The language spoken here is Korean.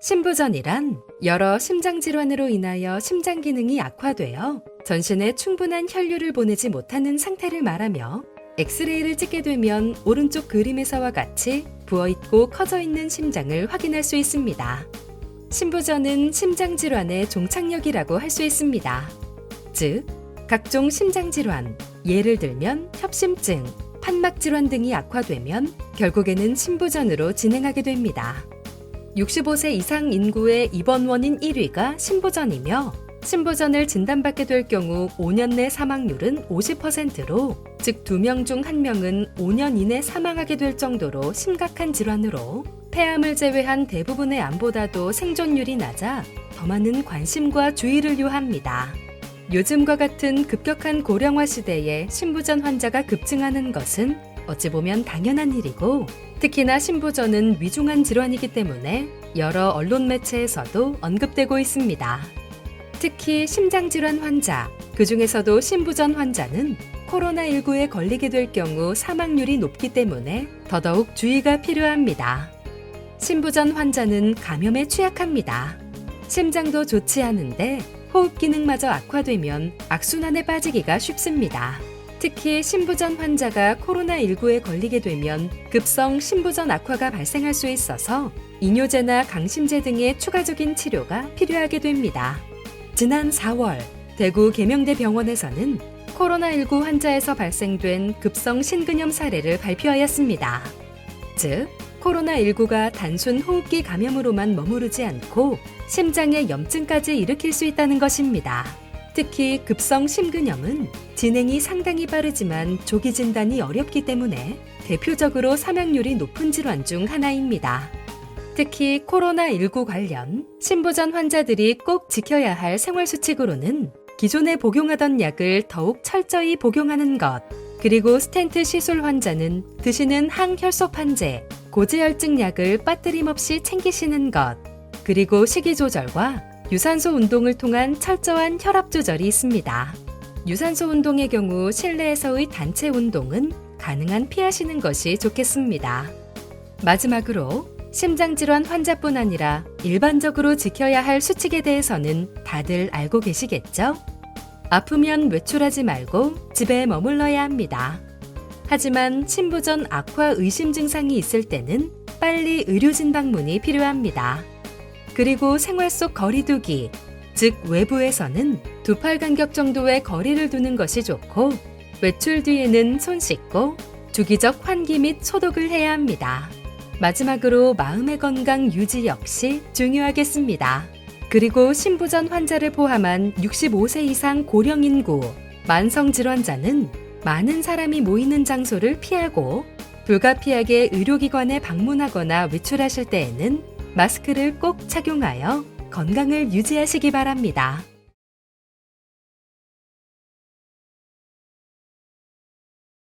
심부전이란 여러 심장질환으로 인하여 심장 기능이 악화되어 전신에 충분한 혈류를 보내지 못하는 상태를 말하며 엑스레이를 찍게 되면 오른쪽 그림에서와 같이 부어있고 커져 있는 심장을 확인할 수 있습니다. 심부전은 심장질환의 종착역이라고 할 수 있습니다. 즉, 각종 심장질환, 예를 들면 협심증, 판막질환 등이 악화되면 결국에는 심부전으로 진행하게 됩니다. 65세 이상 인구의 입원 원인 1위가 심부전이며 심부전을 진단받게 될 경우 5년 내 사망률은 50%로 즉 2명 중 1명은 5년 이내 사망하게 될 정도로 심각한 질환으로 폐암을 제외한 대부분의 암보다도 생존율이 낮아 더 많은 관심과 주의를 요합니다. 요즘과 같은 급격한 고령화 시대에 심부전 환자가 급증하는 것은 어찌 보면 당연한 일이고 특히나 심부전은 위중한 질환이기 때문에 여러 언론 매체에서도 언급되고 있습니다. 특히 심장질환 환자, 그 중에서도 심부전 환자는 코로나19에 걸리게 될 경우 사망률이 높기 때문에 더더욱 주의가 필요합니다. 심부전 환자는 감염에 취약합니다. 심장도 좋지 않은데 호흡 기능마저 악화되면 악순환에 빠지기가 쉽습니다. 특히 심부전 환자가 코로나19에 걸리게 되면 급성 심부전 악화가 발생할 수 있어서 이뇨제나 강심제 등의 추가적인 치료가 필요하게 됩니다. 지난 4월 대구 계명대 병원에서는 코로나19 환자에서 발생된 급성 신근염 사례를 발표하였습니다. 즉, 코로나19가 단순 호흡기 감염으로만 머무르지 않고 심장에 염증까지 일으킬 수 있다는 것입니다. 특히 급성 심근염은 진행이 상당히 빠르지만 조기 진단이 어렵기 때문에 대표적으로 사망률이 높은 질환 중 하나입니다. 특히 코로나19 관련 심부전 환자들이 꼭 지켜야 할 생활수칙으로는 기존에 복용하던 약을 더욱 철저히 복용하는 것, 그리고 스텐트 시술 환자는 드시는 항혈소판제, 고지혈증 약을 빠뜨림 없이 챙기시는 것, 그리고 식이 조절과 유산소 운동을 통한 철저한 혈압 조절이 있습니다. 유산소 운동의 경우 실내에서의 단체 운동은 가능한 피하시는 것이 좋겠습니다. 마지막으로 심장질환 환자뿐 아니라 일반적으로 지켜야 할 수칙에 대해서는 다들 알고 계시겠죠? 아프면 외출하지 말고 집에 머물러야 합니다. 하지만 심부전 악화 의심 증상이 있을 때는 빨리 의료진 방문이 필요합니다. 그리고 생활 속 거리두기, 즉 외부에서는 2팔 간격 정도의 거리를 두는 것이 좋고 외출 뒤에는 손 씻고 주기적 환기 및 소독을 해야 합니다. 마지막으로 마음의 건강 유지 역시 중요하겠습니다. 그리고 심부전 환자를 포함한 65세 이상 고령 인구, 만성 질환자는 많은 사람이 모이는 장소를 피하고 불가피하게 의료기관에 방문하거나 외출하실 때에는 마스크를 꼭 착용하여 건강을 유지하시기 바랍니다.